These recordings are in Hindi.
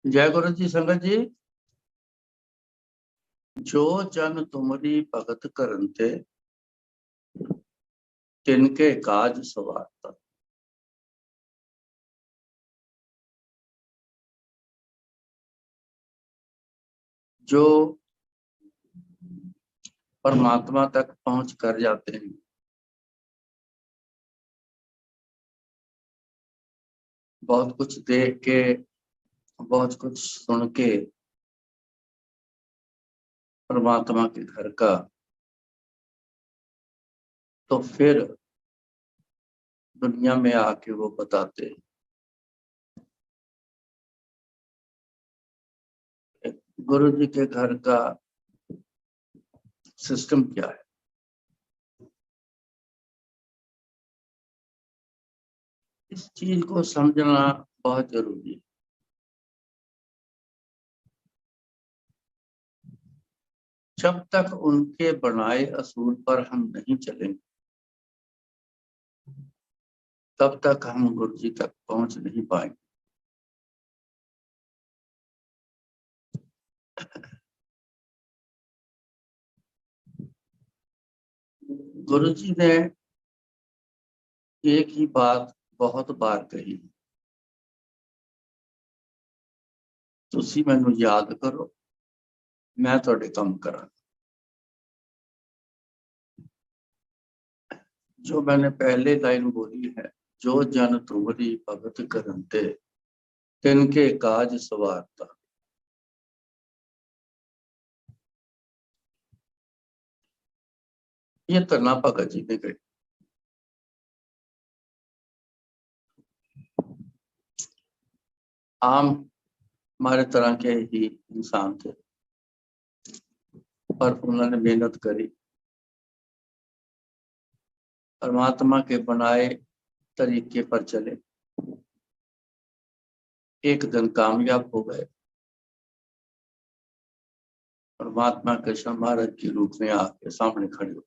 जय गुरु जी। संगत जी, जो जन तुमरी भगत करते तिनके काज सवारता। जो परमात्मा तक पहुंच कर जाते हैं, बहुत कुछ देख के, बहुत कुछ सुन के परमात्मा के घर का, तो फिर दुनिया में आके वो बताते हैं। गुरु जी के घर का सिस्टम क्या है, इस चीज को समझना बहुत जरूरी है। जब तक उनके बनाए असूल पर हम नहीं चलेंगे, तब तक हम गुरु जी तक पहुंच नहीं पाएंगे। गुरु जी ने एक ही बात बहुत बार कही, तुसी मैनू याद करो, मैं थोड़े काम करा। जो मैंने पहले लाइन बोली है, जो जन तुमरी भगत करते तिनके काज सवारता। ये तरना भगत जी ने कही। आम हमारे तरह के ही इंसान थे, पर उन्होंने मेहनत करी, परमात्मा के बनाए तरीके पर चले, एक दिन कामयाब हो गए, परमात्मा कृष्ण महाराज के रूप में आके सामने खड़े हो।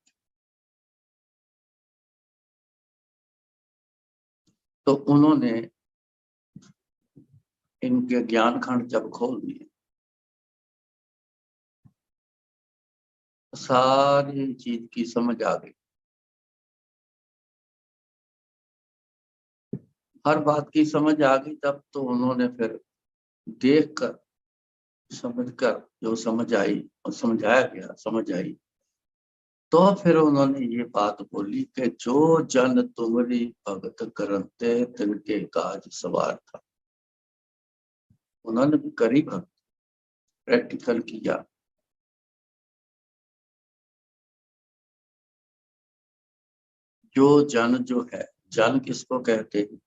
तो उन्होंने इनके ज्ञान खंड जब खोल दिए, सारी चीज की समझ आ गई, हर बात की समझ आ गई। तब तो उन्होंने फिर देख कर, समझ कर, जो समझ आई और समझाया गया, समझ आई, तो फिर उन्होंने ये बात बोली कि जो जन तुमरी भगत करते तिनके काज सवार था। उन्होंने भी करी भक्त, प्रैक्टिकल किया। जो जन जो है, जन किसको कहते हैं?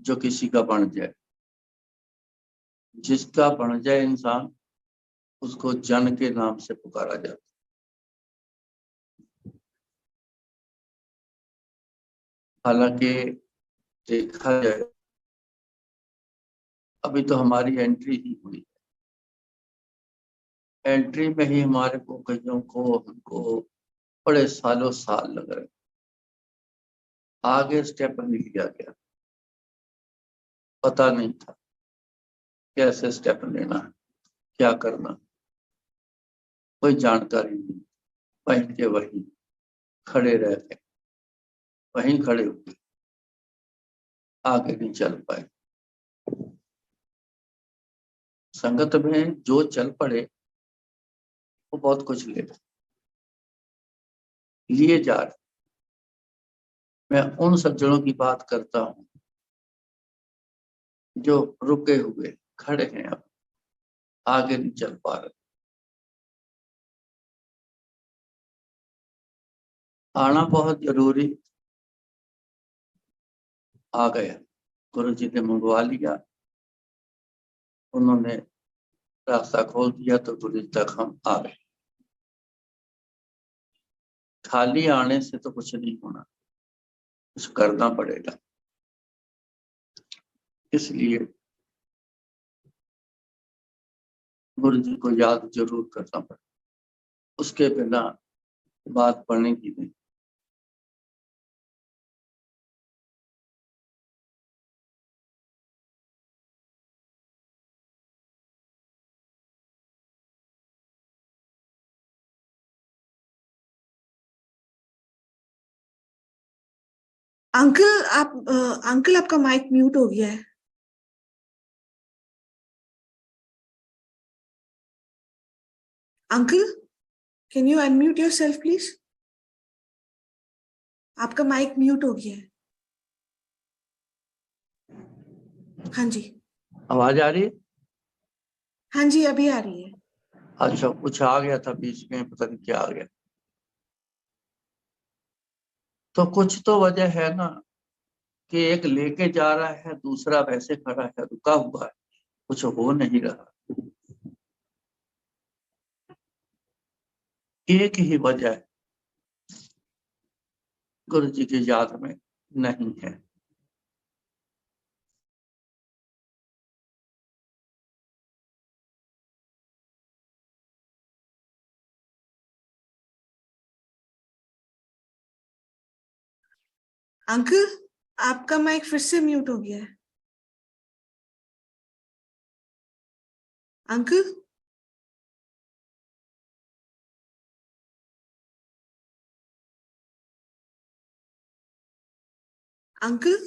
जो किसी का बन जाए, जिसका बन जाए इंसान, उसको जन के नाम से पुकारा जाता है। हालांकि देखा जाए, अभी तो हमारी एंट्री ही हुई, एंट्री में ही हमारे को, कईयों को, हमको बड़े सालों साल लग रहे। आगे स्टेप नहीं लिया गया, पता नहीं था कैसे स्टेप लेना है, क्या करना, कोई जानकारी नहीं। वहीं के वहीं खड़े रह गए, वहीं खड़े हो गए, आगे नहीं चल पाए। संगत में जो चल पड़े, वो बहुत कुछ ले लिए जा रहे। मैं उन सज्जनों की बात करता हूँ जो रुके हुए खड़े हैं, अब आगे नहीं चल पा रहे। आना बहुत जरूरी, आ गया, गुरु जी ने मंगवा लिया, उन्होंने रास्ता खोल दिया, तो गुरु जी तक हम आ गए। खाली आने से तो कुछ नहीं होना, कुछ करना पड़ेगा। इसलिए गुरु जी को याद जरूर करना पड़ेगा, उसके बिना बात बनेगी नहीं। अंकल अंकल आपका माइक म्यूट हो गया है। Uncle, can you unmute yourself please? आपका माइक म्यूट हो गया है। हाँ जी, आवाज आ रही है? हाँ जी, अभी आ रही है। अच्छा, कुछ आ गया था बीच में, पता नहीं क्या आ गया। तो कुछ तो वजह है ना कि एक लेके जा रहा है, दूसरा वैसे खड़ा है, रुका हुआ है, कुछ हो नहीं रहा। एक ही वजह गुरु जी की याद में नहीं है। अंकल, आपका माइक फिर से म्यूट हो गया है। अंकल, अंकल,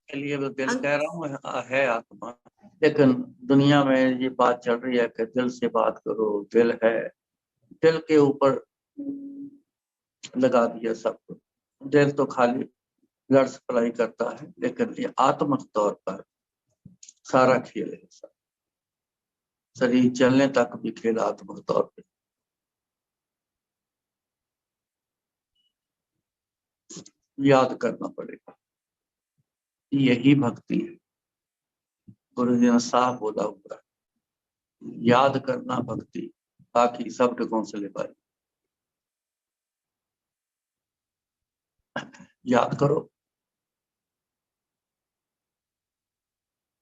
के लिए वो दिल कह रहा हूँ है आत्मा, लेकिन दुनिया में ये बात चल रही है कि दिल से बात करो, दिल है, दिल के ऊपर लगा दिया सब कुछ। दिल तो खाली ब्लड सप्लाई करता है, लेकिन ये आत्मक तौर पर सारा खेल है। शरीर चलने तक भी खेल आत्मक तौर पे। याद करना पड़ेगा, यही भक्ति है। गुरु जी ने साफ बोला हुआ है, याद करना भक्ति, बाकी सब ढकों से ले पाए। याद करो,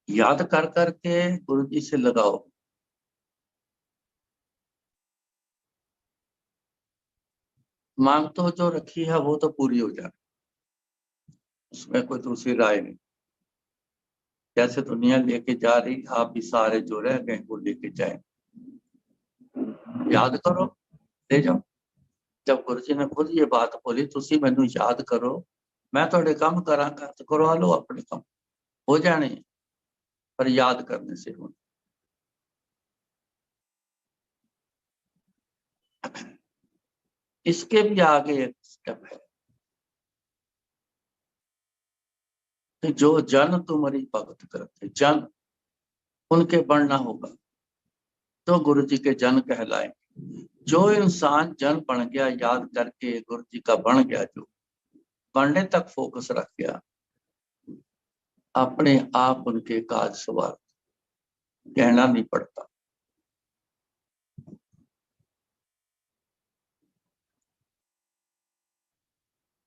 याद कर करके गुरु जी से लगाओ। मांग तो जो रखी है वो तो पूरी हो जाए, उसमें कोई दूसरी राय नहीं। जैसे दुनिया लेके जा रही, आप भी सारे जो रह गए वो लेके जाए। याद करो, ले जाओ। जब गुरु जी ने खुद ये बात बोली, तुसी मैनू याद करो, मैं थोड़े काम करांगा, तो करवा लो अपने काम, हो जाने, पर याद करने से हो। इसके भी आगे एक स्टेप है कि जो जन तुम्हारी भगत करते, जन उनके बनना होगा तो गुरु जी के जन कहलाए। जो इंसान जन बन गया, याद करके गुरु जी का बन गया, जो बनने तक फोकस रख गया, अपने आप उनके काज सवार, कहना नहीं पड़ता।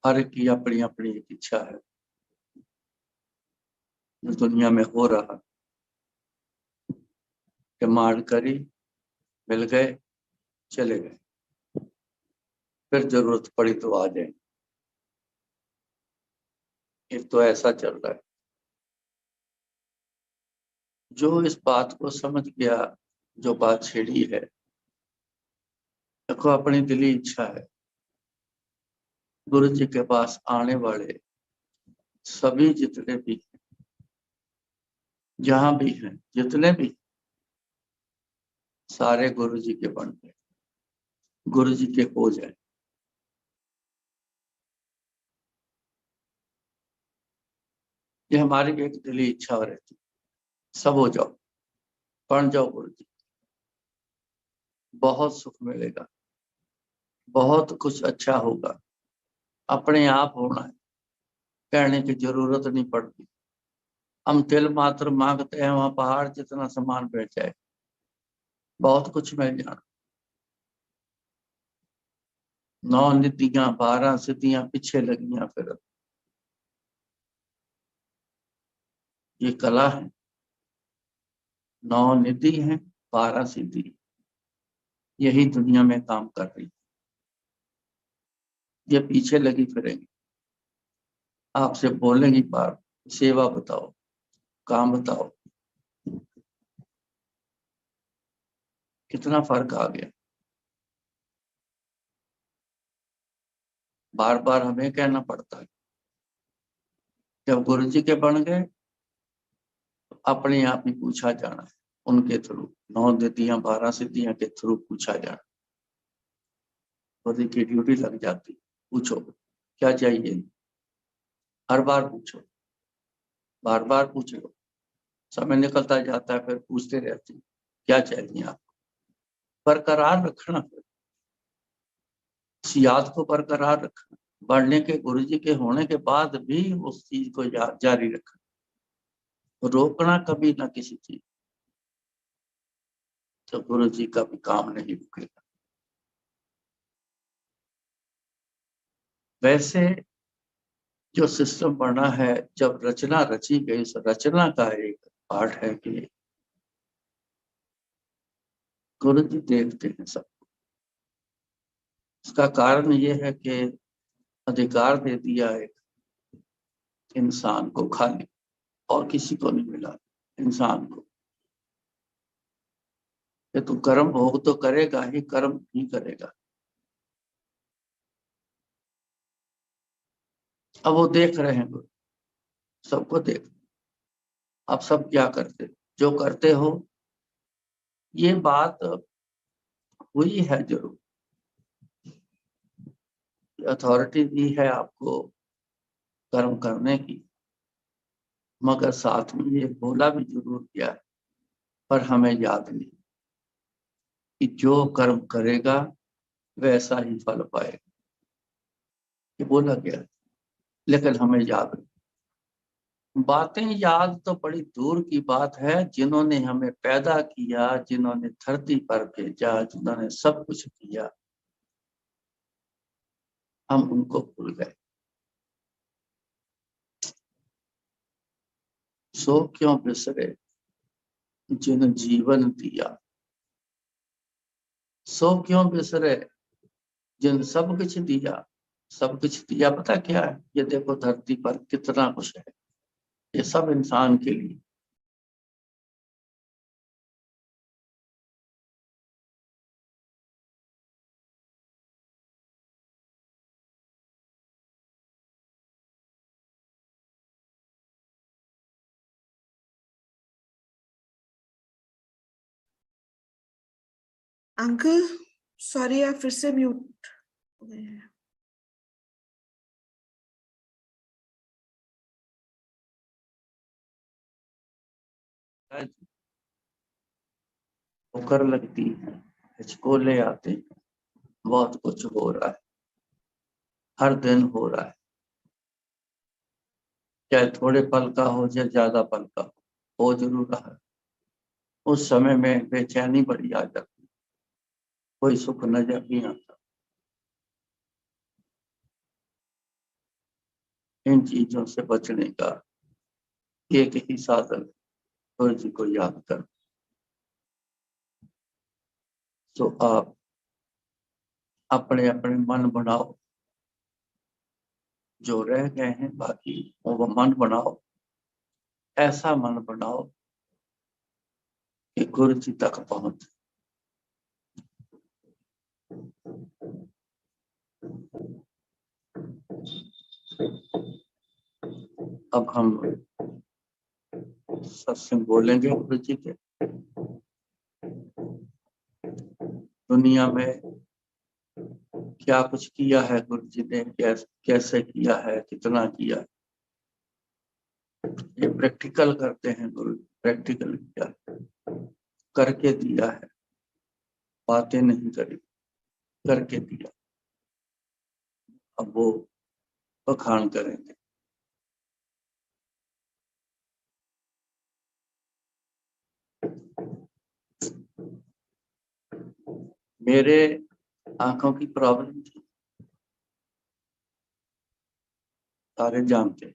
हर एक की अपनी अपनी एक इच्छा है, जो दुनिया में हो रहा, डिमांड करी, मिल गए, चले गए, फिर जरूरत पड़ी तो आ जाए। ये तो ऐसा चल रहा है। जो इस बात को समझ गया, जो बात छेड़ी है, देखो अपनी दिली इच्छा है, गुरु जी के पास आने वाले सभी जितने भी हैं, जहां भी हैं, जितने भी, सारे गुरु जी के बन गए, गुरु जी के हो जाए। ये हमारी एक दिली इच्छा रहती, सब हो जाओ, बन जाओ गुरु जी, बहुत सुख मिलेगा, बहुत कुछ अच्छा होगा, अपने आप होना है, कहने की जरूरत नहीं पड़ती। हम तिल मात्र मांगते हैं, वहां पहाड़ जितना सामान बैठ जाए, बहुत कुछ मिल जाना। 9 निधियां 12 सिद्धियां पीछे लगियां, फिर ये कला है। 9 निधि है, 12 सिद्धि, यही दुनिया में काम कर रही, ये पीछे लगी फिरेंगी, आपसे बोलेंगी बार, सेवा बताओ, काम बताओ। कितना फर्क आ गया। बार बार हमें कहना पड़ता है। जब गुरु जी के बन गए अपने आप ही पूछा जाना है, उनके थ्रू 9 निधियां 12 सिद्धियां के थ्रू पूछा जाना। गुरु जी की ड्यूटी लग जाती, पूछो क्या चाहिए, हर बार पूछो, बार बार पूछ लो। समय निकलता जाता है, फिर पूछते रहते क्या चाहिए आपको। बरकरार रखना, फिर इस याद को बरकरार रखना, बढ़ने के गुरु जी के होने के बाद भी उस चीज को जारी रखना, रोकना कभी ना किसी चीज। तो गुरु जी का भी काम नहीं रुकेगा। वैसे जो सिस्टम बना है, जब रचना रची गई, उस रचना का एक पार्ट है कि गुरु जी देखते हैं सब। इसका कारण ये है कि अधिकार दे दिया एक इंसान को खाली, और किसी को नहीं मिला इंसान को। ये तो कर्म भोग तो करेगा ही, कर्म ही करेगा। अब वो देख रहे हैं गुरु, सबको देख। आप सब क्या करते, जो करते हो, ये बात हुई है जरूर, अथॉरिटी दी है आपको कर्म करने की, मगर साथ में ये बोला भी जरूर किया है, पर हमें याद नहीं कि जो कर्म करेगा वैसा ही फल पाएगा। ये बोला गया है, लेकिन हमें याद नहीं। बातें याद तो बड़ी दूर की बात है। जिन्होंने हमें पैदा किया, जिन्होंने धरती पर भेजा, जिन्होंने सब कुछ किया, हम उनको भूल गए। सो क्यों बिसरे जिन जीवन दिया, सो क्यों बिसरे जिन सब कुछ दिया। सब कुछ दिया पता क्या है? ये देखो धरती पर कितना कुछ है, ये सब इंसान के लिए। अंकल सॉरी, आप फिर से म्यूट हो गए हैं। ठोकर लगती है, हिचकोले आते हैं, बहुत कुछ हो रहा है, हर दिन हो रहा है। चाहे थोड़े पल का हो, चाहे ज्यादा पल का हो जरूर रहा है। उस समय में बेचैनी बड़ी आ जाती, कोई सुख नजर नहीं आता। इन चीजों से बचने का एक ही साधन, गुरु जी को याद कर। तो आप अपने अपने मन बनाओ, जो रह गए हैं बाकी वो मन बनाओ, ऐसा मन बनाओ कि गुरु जी तक पहुंच। अब हम सत्संग बोलेंगे गुरु जी के। दुनिया में क्या कुछ किया है गुरु जी ने, कैसे किया है, कितना किया है, ये प्रैक्टिकल करते हैं गुरु। प्रैक्टिकल किया है, करके दिया है, बातें नहीं करी, करके दिया। अब वो बखान करेंगे। मेरे आंखों की प्रॉब्लम थी, सारे जानते,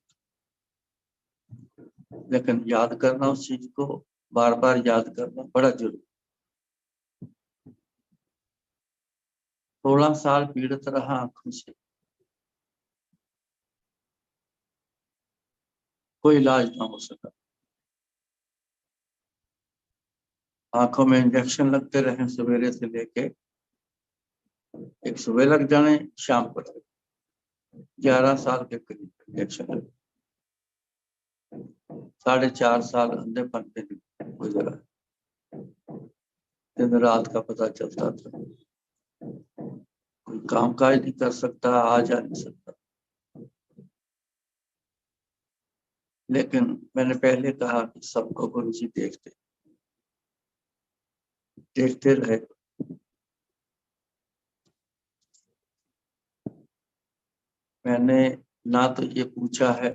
लेकिन याद करना उस चीज को, बार बार याद करना बड़ा जरूरी। 16 साल पीड़ित रहा आंखों से, कोई इलाज ना हो सका। आंखों में इंजेक्शन लगते रहे सवेरे से लेके, एक सुबह लग जाने, शाम को लगे। 11 साल के करीब इंजेक्शन, 4.5 साल अंधेपन में गुजरा। दिन रात का पता चलता था, कोई काम काज नहीं कर सकता, आ जा नहीं सकता। लेकिन मैंने पहले कहा कि सबको गुरु जी देखते रहे। मैंने ना तो ये पूछा है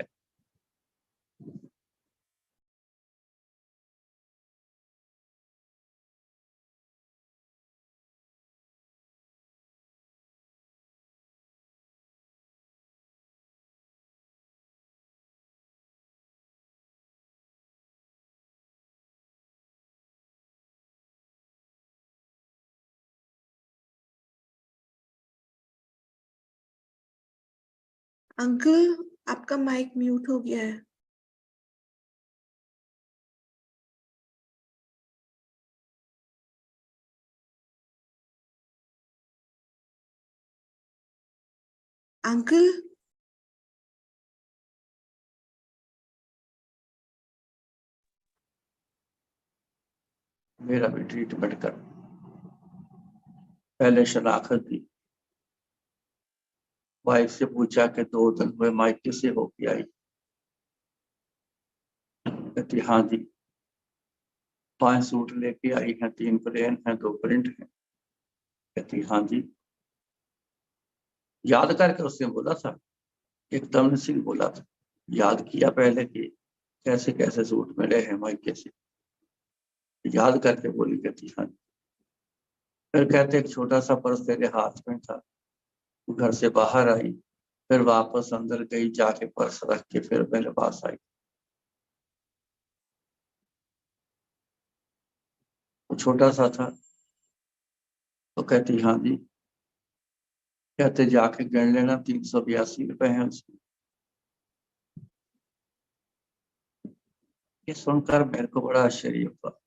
अंकल आपका माइक म्यूट हो गया है। अंकल मेरा भी ट्रीटमेंट कर। पहले शनाख्त दी, वाइफ से पूछा कि 2 दिन हुए मायके से होके आई? कहती हाँ जी। 5 सूट लेके आई हैं, 3 प्लेन हैं, 2 प्रिंट हैं। कहती हाँ जी। याद करके उसने बोला था, एकदम से बोला था, याद किया पहले कि कैसे कैसे सूट मिले हैं मायके से, याद करके बोली। कहती हाँ। फिर कहते एक छोटा सा पर्स तेरे हाथ में था, घर से बाहर आई, फिर वापस अंदर गई, जाके पर्स रख के फिर मेरे पास आई। वो छोटा सा था। तो कहती हाँ जी। कहते जाके गिन लेना, 382 रुपए हैं उसमें। ये सुनकर मेरे को बड़ा आश्चर्य हुआ।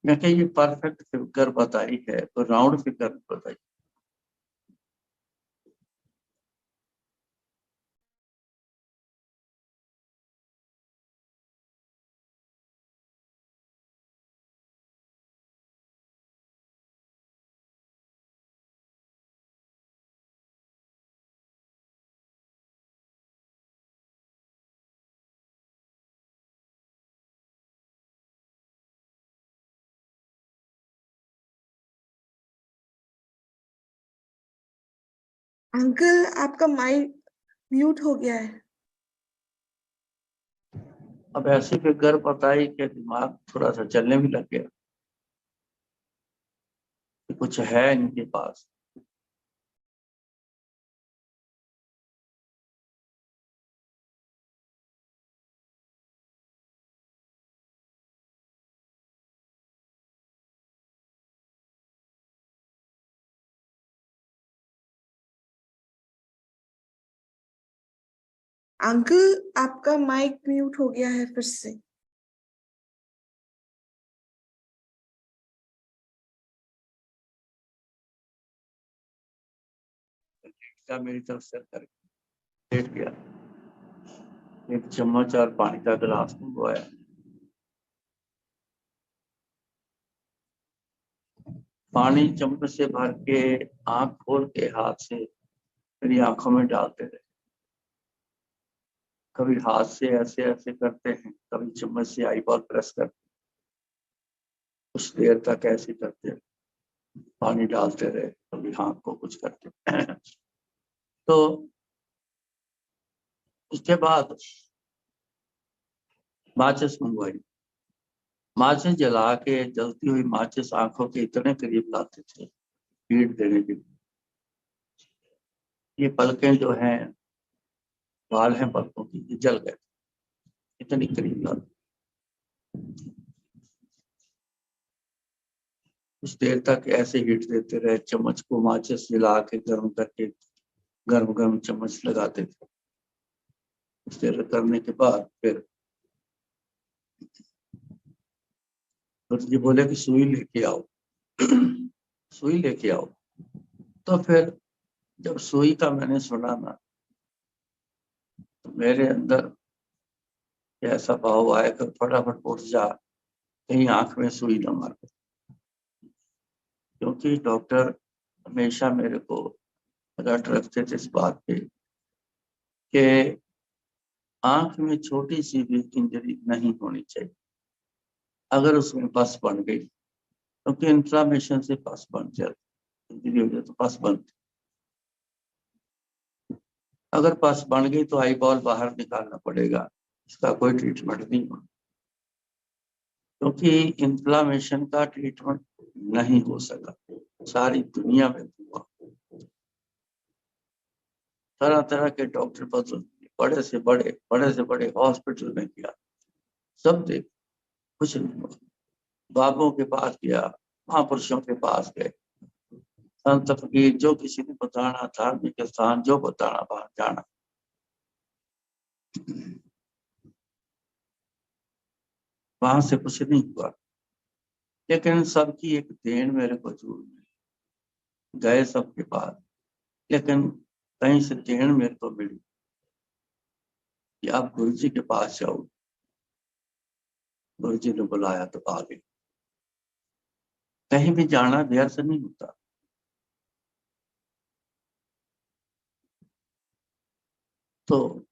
मैं कहा ये परफेक्ट फिगर बताई है, तो राउंड फिगर बताई। अंकल आपका माइक म्यूट हो गया है। अब ऐसी फिगर बताई कि दिमाग थोड़ा सा चलने भी लग गया कि कुछ है इनके पास। अंकल आपका माइक म्यूट हो गया है फिर से। क्या मेरी तरफ से करके लेट गया। 1 चम्मच और पानी का गिलास मंगवाया। पानी चम्मच से भर के आंख खोल के हाथ से मेरी आंखों में डालते रहे। कभी हाथ से ऐसे ऐसे करते हैं, कभी चम्मच से आई बॉल प्रेस करते, कुछ देर तक ऐसे करते रहे, पानी डालते रहे, कभी हाथ को कुछ करते। तो उसके बाद माचिस मंगवाई। माचिस जला के, जलती हुई माचिस आंखों के इतने करीब लाते थे हीट देने के लिए। ये पलकें जो हैं, बाल हैं पलकों की, ये जल गए, इतनी करीब लाते। कुछ देर तक ऐसे हीट देते रहे, चम्मच को माचिस जला के गर्म करके गर्म गर्म चम्मच लगाते थे। कुछ देर करने के बाद फिर जी बोले कि सुई लेके आओ। सुई लेके आओ। तो फिर जब सुई का मैंने सुना ना, तो मेरे अंदर ऐसा भाव आया कि फटाफट उठ जा, कहीं आंख में सुई न मार दे। क्योंकि डॉक्टर हमेशा मेरे को अलर्ट रखते थे इस बात पे कि आंख में छोटी सी भी इंजरी नहीं होनी चाहिए। अगर उसमें पस बन गई, क्योंकि इन्फ्लामेशन से पस बन जाती, इंजरी हो जाए तो पस बनती। अगर पस बन गई तो आई बॉल बाहर निकालना पड़ेगा, इसका कोई ट्रीटमेंट नहीं होना। क्योंकि इन्फ्लामेशन का ट्रीटमेंट नहीं हो सका, सारी दुनिया में हुआ, तरह तरह के डॉक्टर बदल, बड़े से बड़े हॉस्पिटल में गया, सब देख, कुछ नहीं हुआ। बाबों के पास गया, महापुरुषों के पास गए, संत फकीर जो किसी ने बताना, धार्मिक स्थान जो बताना वहां जाना, वहां से कुछ नहीं हुआ। लेकिन सबकी एक देन मेरे को जरूर मिली, गए सबके पास, लेकिन कहीं से देन मेरे को मिली कि आप गुरु जी के पास जाओ। गुरु जी ने बुलाया तो आ गए। कहीं भी जाना व्यर्थ नहीं होता। तो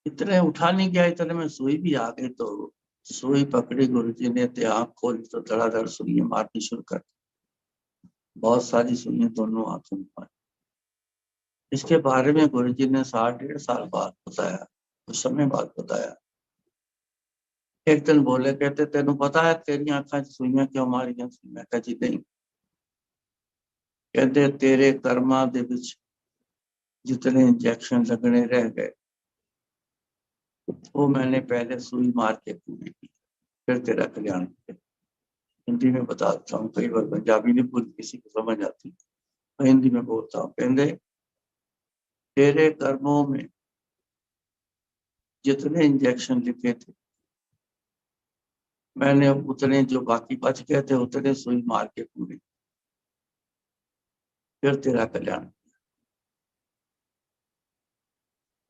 इतने उठा नहीं गया, इतने में सुई भी आ गई। तो सुई पकड़ी, गुरु जी ने ते आंख खोली तो धड़ाधड़ सुइयां मारनी शुरू कर दी। बहुत सारी सुइयां दोनों आंखों में मारी। इसके बारे में गुरु जी ने 1.5 साल बाद बताया, कुछ समय बाद बताया। एक दिन बोले, कहते तेनू पता है तेरी आंखा च सुइयां क्यों मारियां सी? मैं कहा जी नहीं। कहते तेरे कर्मा दे विच जितने इंजेक्शन लगने रह गए, वो मैंने पहले सुई मार के पूरी की, फिर तेरा कल्याण किया। हिंदी में बताता हूँ, कई बार पंजाबी नहीं पूरी किसी को समझ आती, मैं हिंदी में बोलता हूँ। कहते तेरे कर्मों में जितने इंजेक्शन लिखे थे, मैंने उतने जो बाकी बच गए थे उतने सुई मार के पूरी, फिर तेरा कल्याण।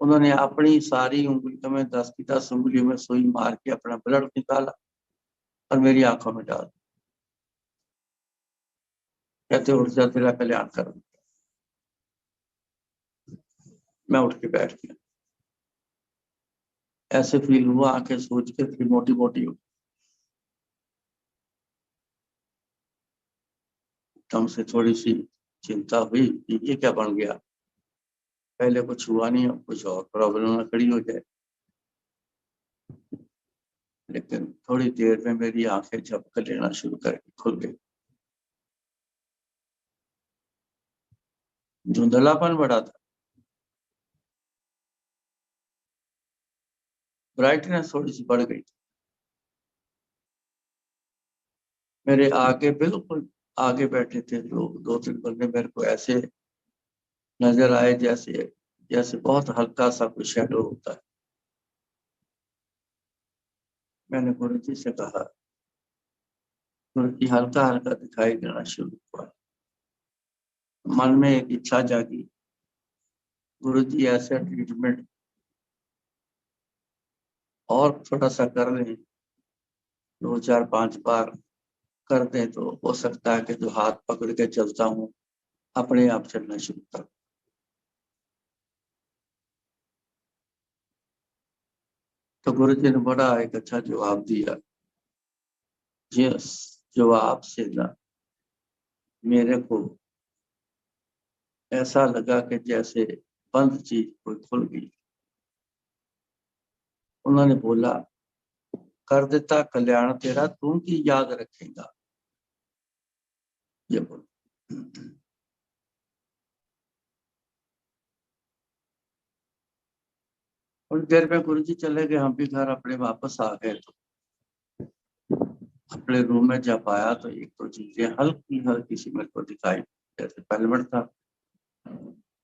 उन्होंने अपनी सारी उंगलियों में 10 की 10 उंगलियों में सुई मार के अपना ब्लड निकाला और मेरी आंखों में डाल। कहते उठ जा, तेरा कल्याण कर। मैं उठ के बैठ गया। ऐसे फील हुआ, आंखें सोच के फिर मोटी मोटी हुई। एकदम से थोड़ी सी चिंता हुई कि ये क्या बन गया, पहले कुछ हुआ नहीं, अब कुछ और प्रॉब्लम ना खड़ी हो जाए। लेकिन थोड़ी देर में मेरी आंखें झपक लेना शुरू करके खुल गई। धुंधलापन बढ़ा था, ब्राइटनेस थोड़ी सी बढ़ गई। मेरे आगे, बिल्कुल आगे बैठे थे लोग, 2-3 बंदे मेरे को ऐसे नजर आए जैसे जैसे बहुत हल्का सा कोई शैडो होता है। मैंने गुरु जी से कहा, गुरु जी हल्का हल्का दिखाई देना शुरू हुआ। मन में एक इच्छा जागी, गुरु जी ऐसा ट्रीटमेंट और थोड़ा सा कर लें, 2-4-5 बार कर दें तो हो सकता है कि जो हाथ पकड़ के चलता हूँ अपने आप चलना शुरू कर। तो गुरु जी ने बड़ा एक अच्छा जवाब दिया। जिस जवाब से ना मेरे को ऐसा लगा कि जैसे बंद चीज कोई खुल गई। उन्होंने बोला, कर देता कल्याण तेरा, तू की याद रखेगा, ये बोल। थोड़ी देर में गुरु जी चले गए, हम भी घर अपने वापस आ गए। तो अपने रूम में जब आया तो एक दो चीजें हल्की हल्की सी मेरे को दिखाई। जैसे पलवट था,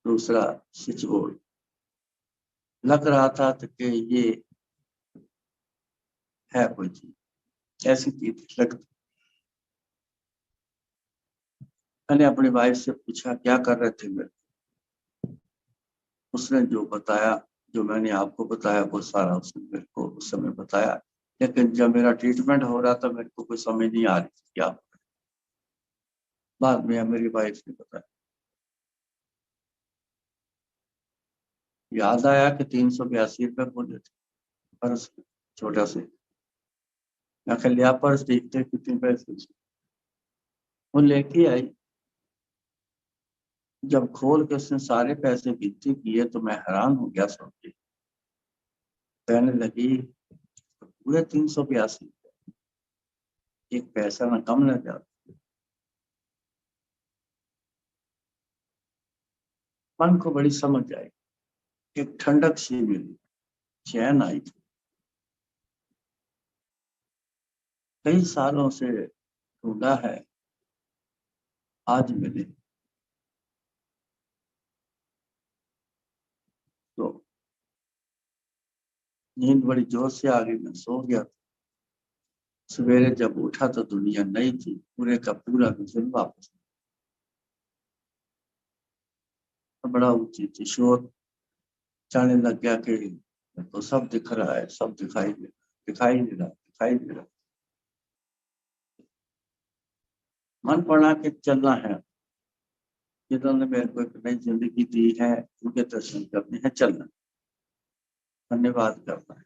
दूसरा स्विच बोर्ड, लग रहा था तो कि ये है कोई चीज, ऐसी चीज लगती। मैंने अपनी वाइफ से पूछा क्या कर रहे थे मेरे, उसने जो बताया, जो मैंने आपको बताया वो सारा उसने मेरे को उस समय बताया। लेकिन जब मेरा ट्रीटमेंट हो रहा था मेरे को कोई समझ नहीं आ रही थी क्या। बाद में मेरी वाइफ ने बताया, याद आया कि 382 रुपये बोले थे पर्स, छोटा से। मैं कहा लिया पर्स, देखते कितने पैसे। वो लेके आई, जब खोल के उसने सारे पैसे गिनती किए तो मैं हैरान हो गया सुन के। कहने लगी पूरे 382, एक पैसा ना कम ना ज्यादा। मन को बड़ी समझ आई, एक ठंडक सी मिली, चैन आई थी। कई सालों से ढूंढा है, आज मिले। तो नींद बड़ी जोर से आ गई, मैं सो गया। सवेरे जब उठा तो दुनिया नई थी, पूरे का पूरा विजन वापस। बड़ा ऊंची थी, शोर जाने लग गया कि तो सब दिख रहा है, सब दिखाई दे रहा, दिखाई दे रहा, दिखाई दे रहा। मन बना के चलना है, जिन्होंने मेरे को एक नई जिंदगी दी है उनके दर्शन करने हैं, चलना, धन्यवाद करना है।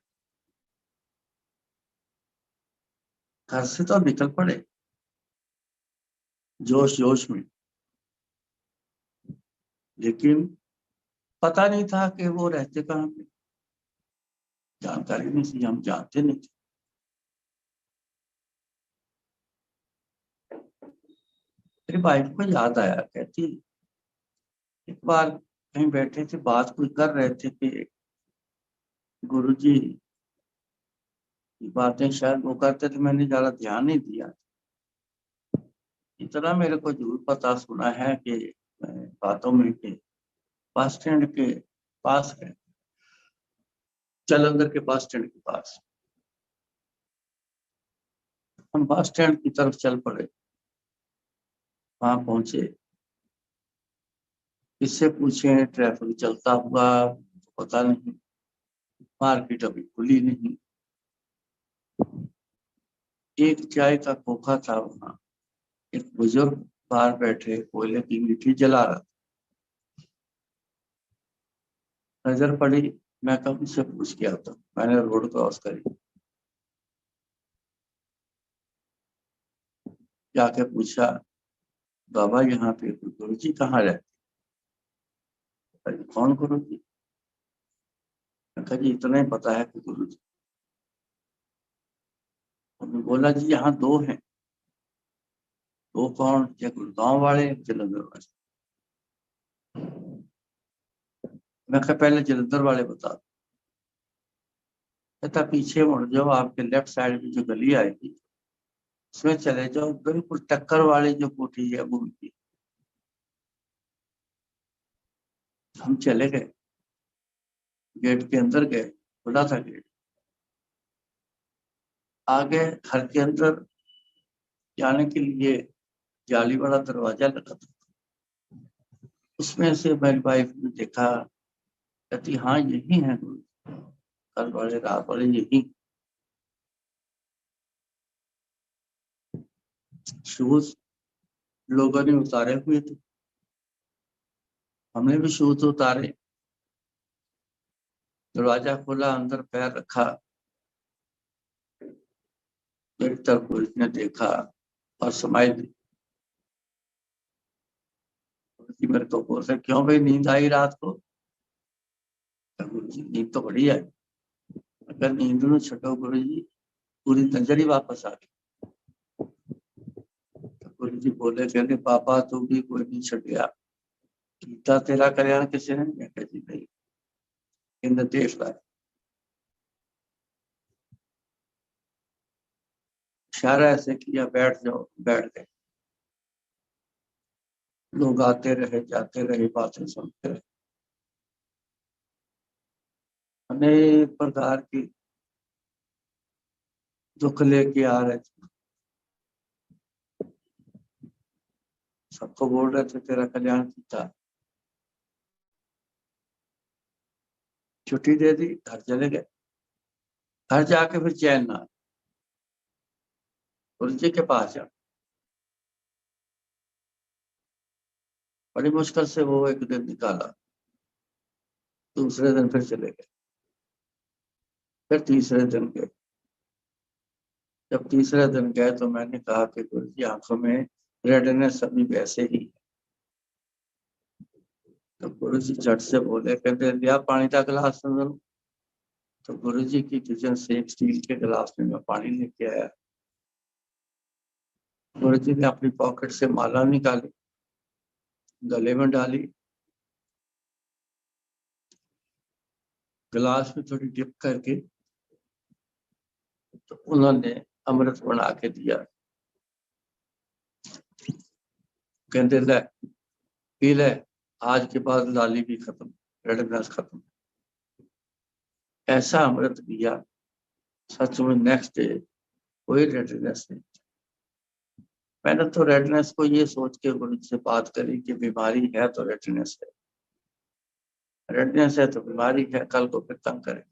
घर से तो निकल पड़े जोश जोश में, लेकिन पता नहीं था कि वो रहते कहाँ पे, जानकारी नहीं थी, हम जानते नहीं थे। मेरी वाइफ को याद आया, कहती एक बार कहीं बैठे थे, बात कोई कर रहे थे कि गुरुजी की बातें शायद वो करते थे, मैंने ज्यादा ध्यान नहीं दिया। इतना मेरे को जरूर पता सुना है कि बातों में के बस स्टैंड के पास है, जालंधर के बस स्टैंड के पास। हम बस स्टैंड की तरफ चल पड़े, वहां पहुंचे, किससे पूछे, ट्रैफिक चलता हुआ पता नहीं, मार्केट अभी खुली नहीं। एक चाय का खोखा था वहां, एक बुजुर्ग बाहर बैठे कोयले की मीठी जला रहा, नजर पड़ी। मैं कब से पूछ गया था, मैंने रोड क्रॉस करी, जाके पूछा बाबा यहाँ पे गुरु जी कहाँ रहते। कौन गुरु जी? मैं कहा जी इतना ही पता है कि गुरु जी। उन्होंने बोला जी यहाँ दो हैं। दो कौन? क्या गुड़गांव वाले, जलंधर वाले? मैं कहा पहले जलंधर वाले बता दो। कहता पीछे मुड़ जाओ, आपके लेफ्ट साइड में जो गली आएगी उसमें चले जाओ, बिल्कुल टक्कर वाली जो कोठी है वो उनकी। हम चले गए, गेट के अंदर गए, खुला था गेट। आगे घर के अंदर जाने के लिए जाली वाला दरवाजा लगा था, उसमें से मेरी वाइफ ने देखा, कहती हाँ यही है गुरु, कल वाले रात वाले यही। शूज लोगों ने उतारे हुए थे, हमने भी शूज उतारे, दरवाजा खोला, अंदर पैर रखा, मेरी तरफ उसने देखा और स्माइल दी। गुरुजी मेरे को बोल रहे क्यों भाई नींद आई रात को? गुरुजी नींद तो बड़ी है। अगर नींद में छटो गुरुजी, पूरी नजर ही वापस आ गई। गुरुजी बोले कहते पापा तू भी कोई नहीं छट गया, गीता तेरा कल्याण किसी ने नहीं कहा जी नहीं, इन देख रहा है। इशारा ऐसे किया बैठ जाओ, बैठ गए। लोग आते रहे जाते रहे, बातें सुनते रहे, अनेक प्रकार की दुख लेके आ रहे थे। सबको बोल रहे थे तेरा कल्याण किया, छुट्टी दे दी, घर चले गए। घर जाके फिर चैन ना, गुरु जी के पास जा, बड़ी मुश्किल से वो एक दिन निकाला। दूसरे दिन फिर चले गए, फिर तीसरे दिन गए। जब तीसरे दिन गए तो मैंने कहा कि गुरु जी आंखों में रेडनेस अभी वैसे ही है। तो गुरु जी झट से बोले, कहते लिया पानी का गिलास अंदर। तो गुरु जी की किचन से एक स्टील के गिलास में मैं पानी लेके आया। गुरु जी ने अपनी पॉकेट से माला निकाली, गले में डाली, गिलास में थोड़ी डिप करके तो उन्होंने अमृत बना के दिया। कहते ले पी ले, आज के बाद लाली भी खत्म, रेडनेस खत्म। ऐसा अमृत दिया, सच में नेक्स्ट डे कोई रेडनेस नहीं। मैंने तो रेडनेस को ये सोच के गुरु से बात करी कि बीमारी है तो रेडनेस है, रेडनेस है तो बीमारी है, कल को फिर तंग करें।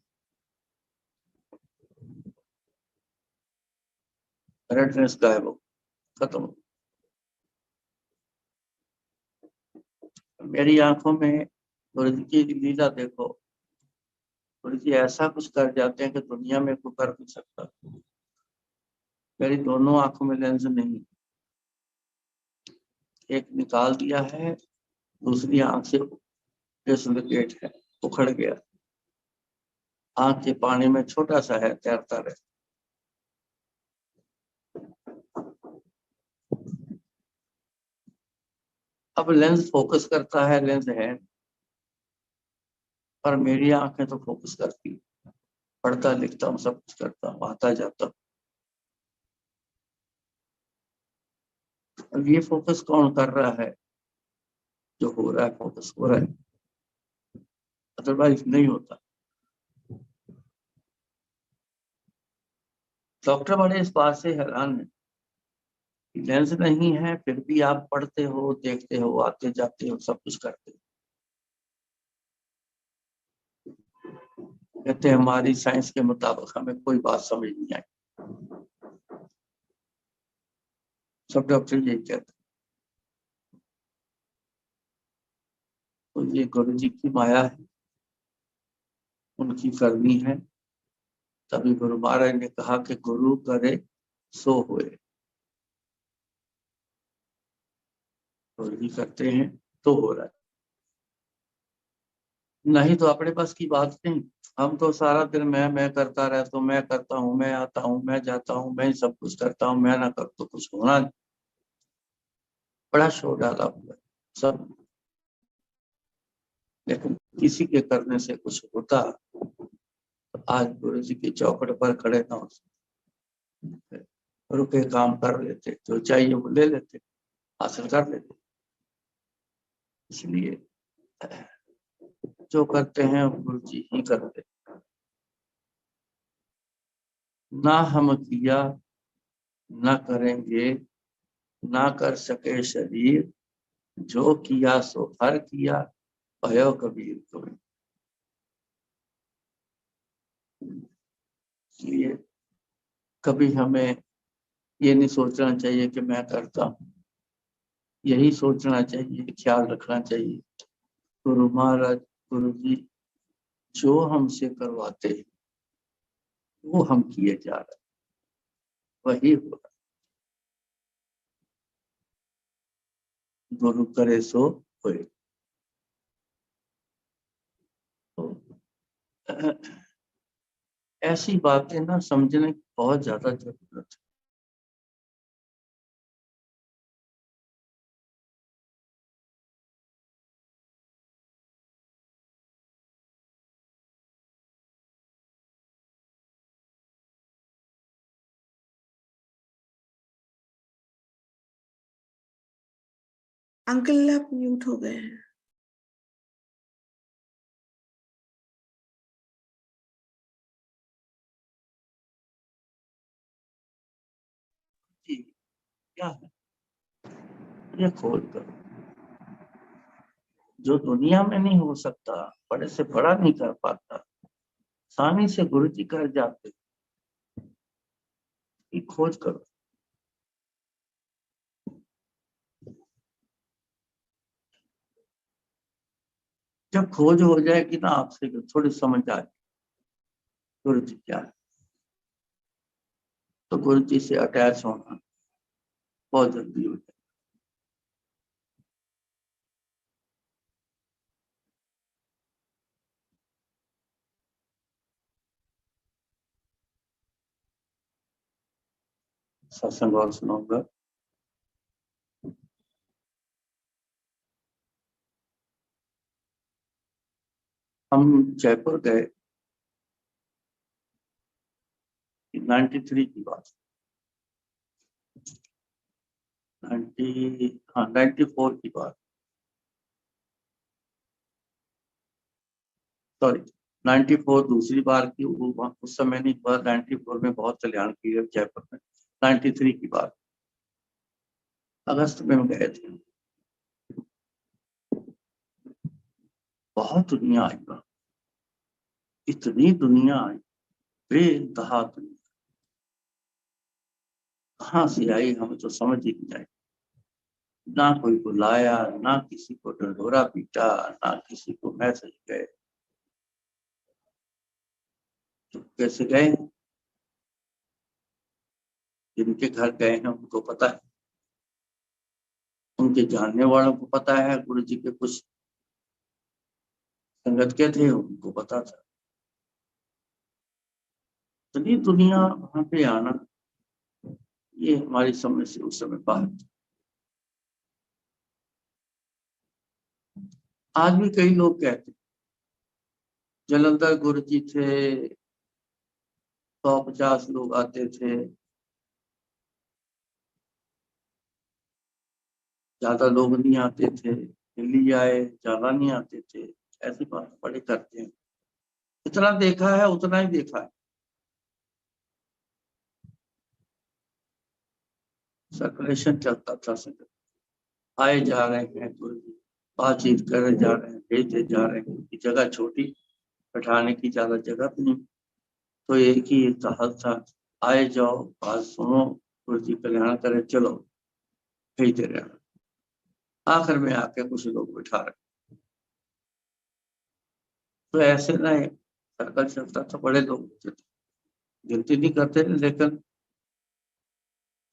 रेडनेस गायब हो, खत्म हो। मेरी आंखों में गुरु जी की लीला देखो, गुरु जी ऐसा कुछ कर जाते हैं कि दुनिया में कोई कर नहीं सकता। मेरी दोनों आंखों में लेंस नहीं, एक निकाल दिया है, दूसरी आंख से डिसलोकेट है, उखड़ गया। आंख के पानी में छोटा सा है, तैरता रहे। अब लेंस फोकस करता है, लेंस है, पर मेरी आंखें तो फोकस करती, पढ़ता लिखता हूँ, सब कुछ करता हूँ, आता जाता हूँ। अब ये फोकस कौन कर रहा है? जो हो रहा है फोकस हो रहा है, अदरवाइज नहीं होता। डॉक्टर बड़े इस बात से हैरान है, लेंस नहीं है फिर भी आप पढ़ते हो, देखते हो, आते जाते हो, सब कुछ करते हो। कहते हैं हमारी साइंस के मुताबिक हमें कोई बात समझ नहीं आई। सब डॉक्टर यही कहते हैं। तो ये गुरु जी की माया है, उनकी करनी है। तभी गुरु महाराज ने कहा कि गुरु करे सो होए, गुरु जी करते हैं तो हो रहा है, नहीं तो अपने पास की बात नहीं। हम तो सारा दिन मैं करता रहता हूँ, मैं करता हूँ, मैं आता हूँ, मैं जाता हूँ, मैं सब कुछ करता हूँ, मैं ना कर तो कुछ होना नहीं। बड़ा शोर डाला हुआ है सब, लेकिन किसी के करने से कुछ होता तो आज गुरु जी की चौखट पर खड़े ना हो सकते, रुके काम कर लेते, जो चाहिए वो ले लेते, हासिल कर लेते। इसलिए जो करते हैं वो गुरु जी ही करते। ना हम किया, ना करेंगे, ना कर सके शरीर, जो किया सो हर किया, भयो कबीर तुम्हें। इसलिए कभी हमें ये नहीं सोचना चाहिए कि मैं करता हूँ, यही सोचना चाहिए, ख्याल रखना चाहिए गुरु महाराज, गुरु जी जो हमसे करवाते हैं वो हम किए जा रहे हैं, वही हो रहा है। गुरु करे सो होए। तो ऐसी बातें ना समझने की बहुत ज्यादा जरूरत है। अंकल आप म्यूट हो गए हैं। जी, क्या है? ये खोज करो। जो दुनिया में नहीं हो सकता, बड़े से बड़ा नहीं कर पाता, आसानी से गुरु जी कर जाते, ये खोज करो। जब खोज हो जाएगी ना आपसे, थोड़ी समझ आ जाए गुरु जी क्या है, तो गुरु जी से अटैच होना बहुत जल्दी हो जाए। सत्संग और सुनाऊंगा। हम जयपुर गए 93 की बात, 94 की बात, सॉरी 94 दूसरी बार की, उस समय नहीं हुआ। 94 में बहुत कल्याण किया जयपुर में। 93 की बात, अगस्त में हम गए थे। बहुत दुनिया आई वहां, इतनी दुनिया आई, बेइंतहा दुनिया। कहाँ से आई हमें तो समझ ही नहीं आई। ना कोई बुलाया, ना किसी को ढिढोरा पीटा, ना किसी को मैसेज गए, तो कैसे गए। जिनके घर गए हैं उनको पता है, उनके जानने वालों को पता है, गुरु जी के कुछ संगत के थे उनको पता था। इतनी दुनिया वहां पे आना, ये हमारी समझ से उस समय बाहर थी। आज भी कई लोग कहते हैं जलंधर गुरु जी थे, 150 लोग आते थे, ज्यादा लोग नहीं आते थे, दिल्ली आए ज्यादा नहीं आते थे, ऐसी बात बड़े करते हैं। जितना देखा है उतना ही देखा है। सर्कुलेशन चलता था, संगत आए जा रहे हैं, गुरु जी बातचीत करे जा रहे हैं, भेजते जा रहे हैं, क्योंकि जगह छोटी, बैठाने की ज्यादा जगह भी नहीं, तो एक ही हाल था, आए जाओ बात सुनो, गुरु जी कल्याण करे, चलो भेजते रहना। आखिर में आके कुछ लोग बिठा रहे, तो ऐसे ना एक सर्कल चलता था, बड़े लोग होते थे, गिनती नहीं करते थे, लेकिन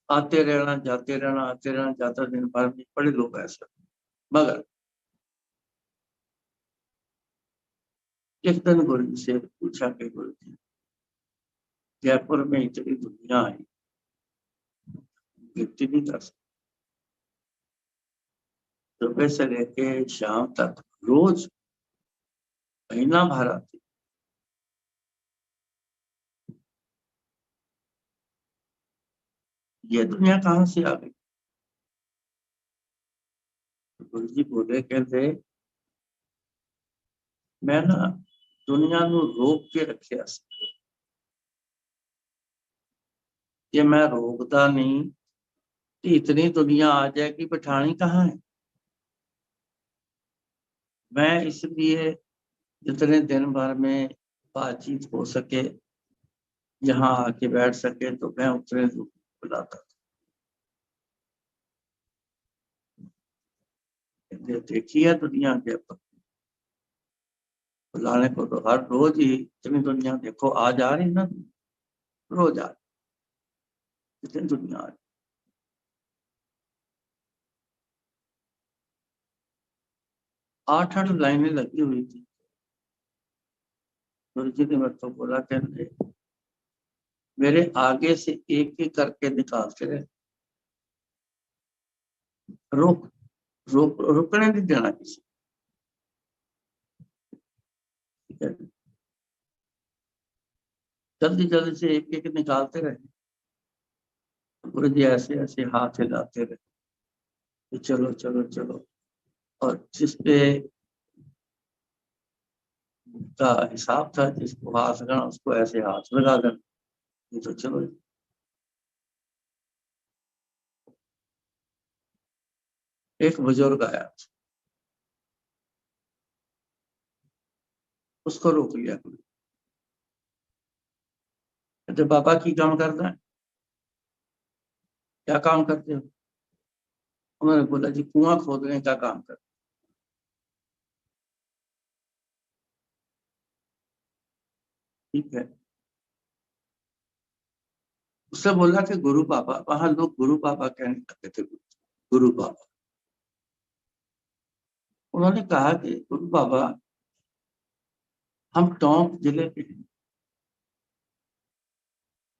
आते रहना जाते रहना, आते रहना, ज्यादा दिन भर में बड़े लोग ऐसे। मगर एक दिन गुरु जी से पूछा कि गुरु जी, जयपुर में इतनी दुनिया आई, गिनती नहीं कर सकते, सुबह से लेके शाम तक रोज महीना भर आती, ये दुनिया कहाँ से आ गई। तो गुरु जी बोले, कहते मैं ना दुनिया को रोक के रखे, ये मैं रोकता नहीं कि इतनी दुनिया आ जाएगी, बिठानी कहाँ है। मैं इसलिए जितने दिन भर में बातचीत हो सके, यहाँ आके बैठ सके, तो मैं उतने लोग बुलाता था। देखी है दुनिया के ऊपर, बुलाने को तो हर रोज ही इतनी दुनिया, देखो आज आ रही ना, रोज आ रही, इतनी दुनिया आ रही। 8-8 लाइनें लगी हुई थी। गुरु जी ने मेरे को बोला, कहते मेरे आगे से एक एक करके निकालते रहे, रोक रोक रुकने नहीं देना किसी, ठीक है, जल्दी जल्दी से एक एक निकालते रहे। गुरु जी ऐसे ऐसे हाथ हिलाते रहे कि चलो चलो चलो, और जिस पे का हिसाब था, जिसको हाथ लगाना उसको ऐसे हाथ लगा देना, ये तो चलो। एक बुजुर्ग आया, उसको रोक लिया। कहते बाबा की काम करना है, क्या काम करते हो? उन्होंने बोला जी कुआं खोदने का काम कर। ठीक है, उससे बोला कि गुरु बाबा, वहां लोग गुरु बाबा कहने लगते थे, गुरु बाबा। उन्होंने कहा कि गुरु बाबा, हम टोंक जिले के हैं,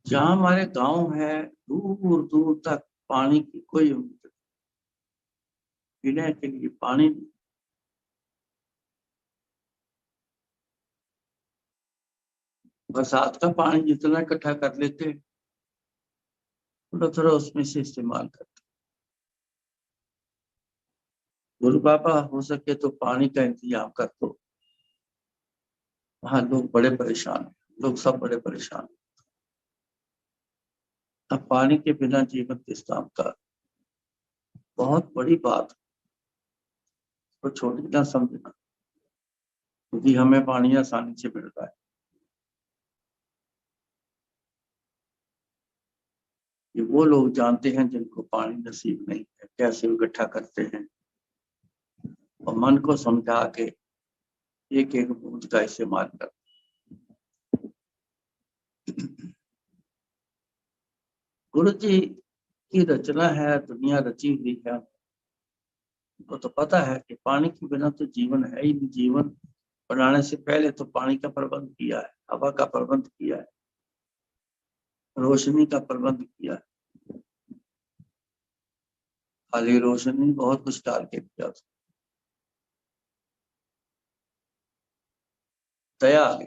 जहाँ हमारे गांव है, दूर दूर तक पानी की कोई पीने के लिए पानी नहीं। बरसात का पानी जितना इकट्ठा कर लेते हैं, थोड़ा थोड़ा उसमें से इस्तेमाल करते। गुरु बाबा हो सके तो पानी का इंतजाम कर दो। वहाँ लोग बड़े परेशान हैं, लोग सब बड़े परेशान हैं। अब पानी के बिना जीवन किस काम का, बहुत बड़ी बात, तो छोटी ना समझना, क्योंकि हमें पानी आसानी से मिल रहा है। ये वो लोग जानते हैं जिनको पानी नसीब नहीं है, कैसे इकट्ठा करते हैं, और मन को समझा के एक एक बूंद का इस्तेमाल करते। गुरु जी की रचना है, दुनिया रची हुई है, उनको तो पता है कि पानी के बिना तो जीवन है ही नहीं। जीवन बनाने से पहले तो पानी का प्रबंध किया है, हवा का प्रबंध किया है, रोशनी का प्रबंध किया है। खाली रोशनी बहुत कुछ डाल के किया, दया आ गई।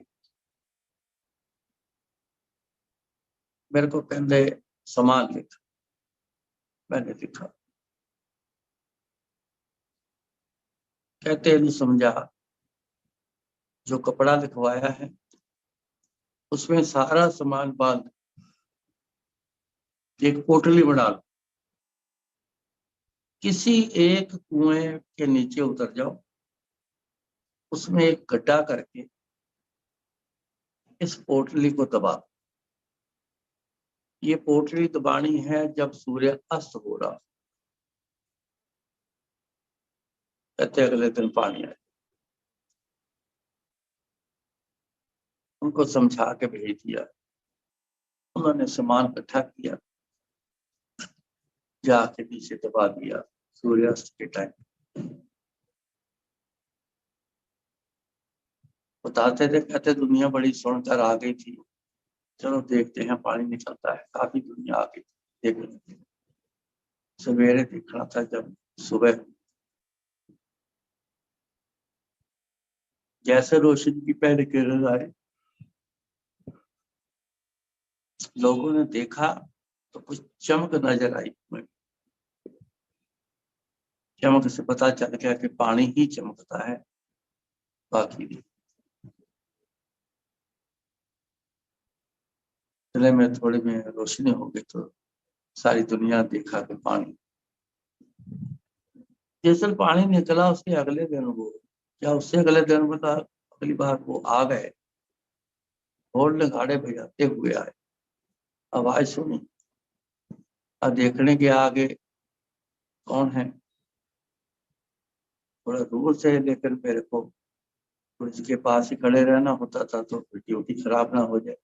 मेरे को कहते सामान लिखा, मैंने लिखा। कहते नहीं समझा, जो कपड़ा लिखवाया है उसमें सारा सामान बांध एक पोटली बना लो, किसी एक कुएं के नीचे उतर जाओ, उसमें एक गड्ढा करके इस पोटली को दबा। ये पोटली दबानी है जब सूर्य अस्त हो रहा। कहते अगले दिन पानी आया। उनको समझा के भेज दिया। उन्होंने सामान इकट्ठा किया, जाके नीचे दबा दिया सूर्यास्त के टाइम। बताते थे, कहते दुनिया बड़ी सुनकर आ गई थी, चलो देखते हैं पानी निकलता है। काफी दुनिया आ गई थी देखने। सवेरे देखना था, जब सुबह जैसे रोशनी की पहली किरण आई, लोगों ने देखा तो कुछ चमक नजर आई। चमक से पता चल गया कि पानी ही चमकता है, बाकी नहीं। चले में थोड़ी में रोशनी हो गई तो सारी दुनिया देखा कि पानी। जैसे पानी निकला उसके अगले दिन वो, या उससे अगले दिन मतलब अगली बार वो आ गए, ढोल नगाड़े बजाते हुए आए, आवाज सुनी। अब देखने के आगे कौन है, थोड़ा दूर से, लेकिन मेरे को पुलिस के पास ही खड़े रहना होता था तो ड्यूटी खराब ना हो जाए।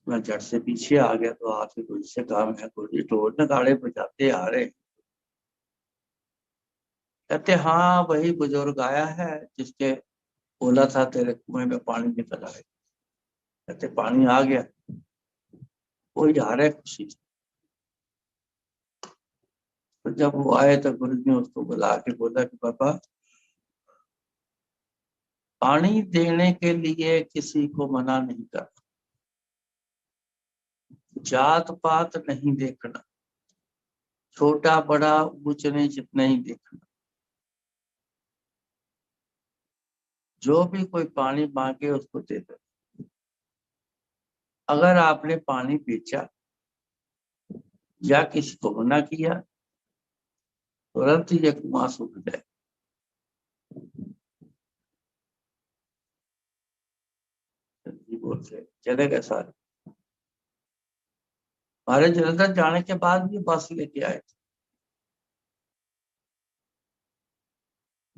मैं झट से पीछे आ गया, तो आके पुलिस से कहा, मैं पुलिस ढोल नगाड़े बजाते आ रहे। कहते हाँ वही बुजुर्ग आया है जिसके बोला था तेरे कुएं में पानी निकल आए। कहते पानी आ गया, वही आ रहे खुशी से। तो जब वो आए तो गुरु ने उसको बुला के बोला कि बाबा, पानी देने के लिए किसी को मना नहीं करना, जात पात नहीं देखना, छोटा बड़ा ऊंच नीच नहीं देखना। जो भी कोई पानी मांगे उसको दे दो। अगर आपने पानी बेचा या किसी को मना किया तुरंत ही ये कुआं सूख जाए। जी बोलते चले गए सारे। हमारे जलंधर जाने के बाद भी बस लेके आए थे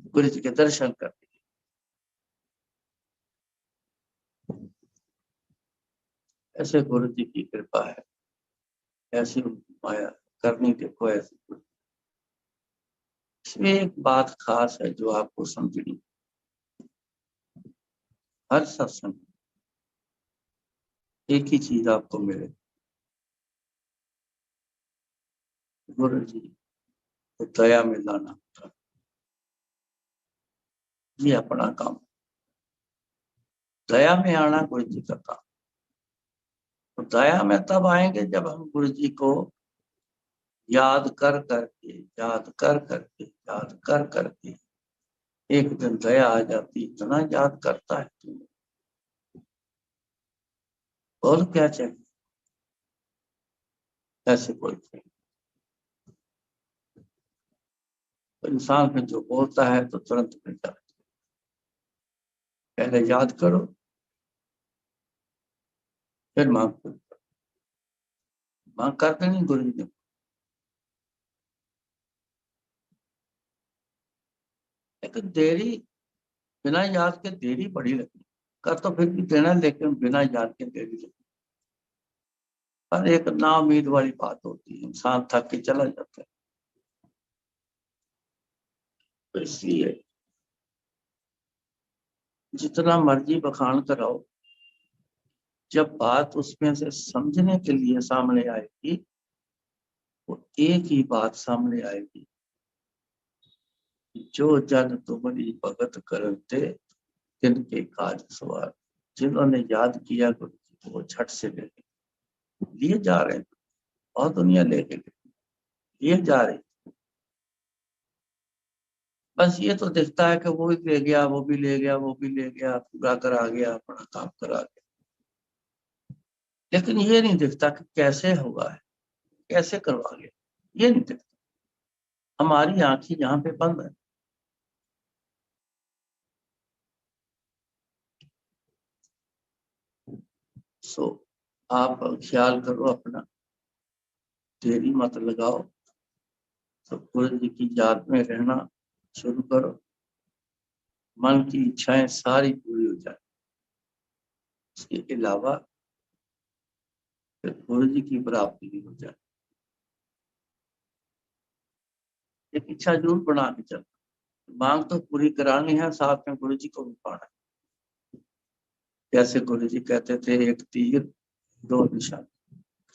गुरु जी के दर्शन करने। ऐसे गुरु जी की कृपा है, ऐसी माया करनी देखो ऐसी। इसमें एक बात खास है जो आपको समझनी। हर सत्संग एक ही चीज आपको मिले, गुरु जी को दया में लाना, ये अपना काम। दया में आना गुरु जी का काम। तो दया में तब आएंगे जब हम गुरु जी को याद कर करके, याद कर करके, याद कर करके एक दिन दया आ जाती, इतना याद करता है तुम्हें, और क्या चाहिए। ऐसे बोलते तो इंसान में जो बोलता है तो तुरंत मिल जाता है। पहले याद करो, फिर मांग करो। मांग कर देनी गुरु जी ने। लेकिन देरी, बिना याद के देरी बड़ी लगती। कर तो फिर भी देना, लेकिन बिना याद के देरी लगती। पर एक नाउम्मीद वाली बात होती है, इंसान थक के चला जाता है। तो इसलिए जितना मर्जी बखान कराओ, जब बात उसमें से समझने के लिए सामने आएगी, वो एक ही बात सामने आएगी, जो जन तुम्हारी भगत करते जिनके काज सवार। जिन्होंने याद किया गुरु जी को, वो झट से लिए जा रहे हैं। और दुनिया लेके लिए जा रही। बस ये तो दिखता है कि वो भी ले गया, वो भी ले गया, वो भी ले गया, पूरा करा गया, अपना काम करा गया। लेकिन ये नहीं दिखता कि कैसे हुआ है, कैसे करवा गया, ये नहीं दिखता। हमारी आंखें यहाँ पे बंद है। सो आप ख्याल करो अपना, देरी मत लगाओ। तो गुरु जी की याद में रहना शुरू करो, मन की इच्छाएं सारी पूरी हो जाए। इसके अलावा फिर गुरु जी की प्राप्ति भी हो जाए। एक इच्छा जरूर बना के चल, मांग तो पूरी करानी है, साथ में गुरु जी को भी पाना है। जैसे गुरु जी कहते थे, एक तीर दो निशान।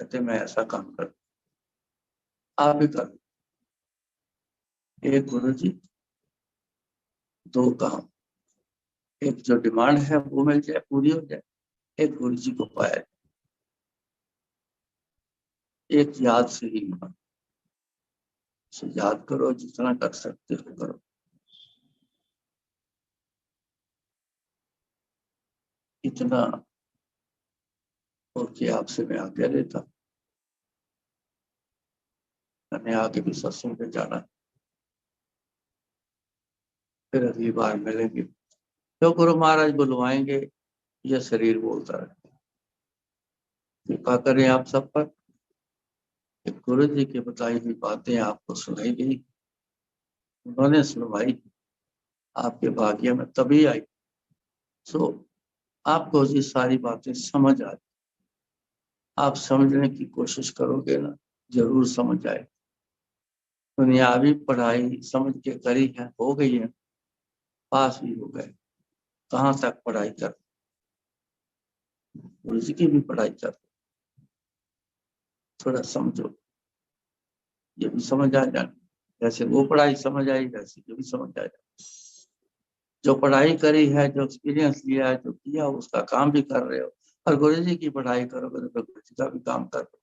कहते मैं ऐसा काम कर, आप भी कर। एक गुरु जी, दो काम। एक जो डिमांड है वो मिल जाए, पूरी हो जाए। एक गुरु जी को पाया, एक याद से ही मांग। सो याद करो, जितना कर सकते हो करो। इतना ओके, आपसे मैं आज्ञा लेता। मैंने आगे भी सत्संग पे जाना, फिर अगली बार मिलेंगे। जो गुरु महाराज बुलवाएंगे, यह शरीर बोलता है। कृपा करें आप सब पर। गुरु जी की बताई हुई बातें आपको सुनाई गई, उन्होंने सुनवाई, आपके भाग्य में तभी आई। सो आपको ये सारी बातें समझ आ, आप समझने की कोशिश करोगे ना, जरूर समझ आए। दुनियावी पढ़ाई समझ के करी है, हो गई है, पास भी हो गए। कहाँ तक पढ़ाई कर, गुरु जी की भी पढ़ाई कर, थोड़ा समझो, ये भी समझ आ जाए। जैसे वो पढ़ाई समझ आई, वैसे ये भी समझ आ जाए। जो पढ़ाई करी है, जो एक्सपीरियंस लिया है, जो किया, उसका काम भी कर रहे हो। और गुरु जी की पढ़ाई करोगे तो गुरु जी का भी काम कर दो,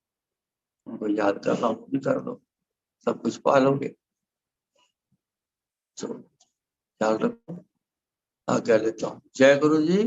उनको याद करना वो भी कर दो, सब कुछ पालोगे। तो ख्याल रखो, आज्ञा लेता हूँ। जय गुरु जी।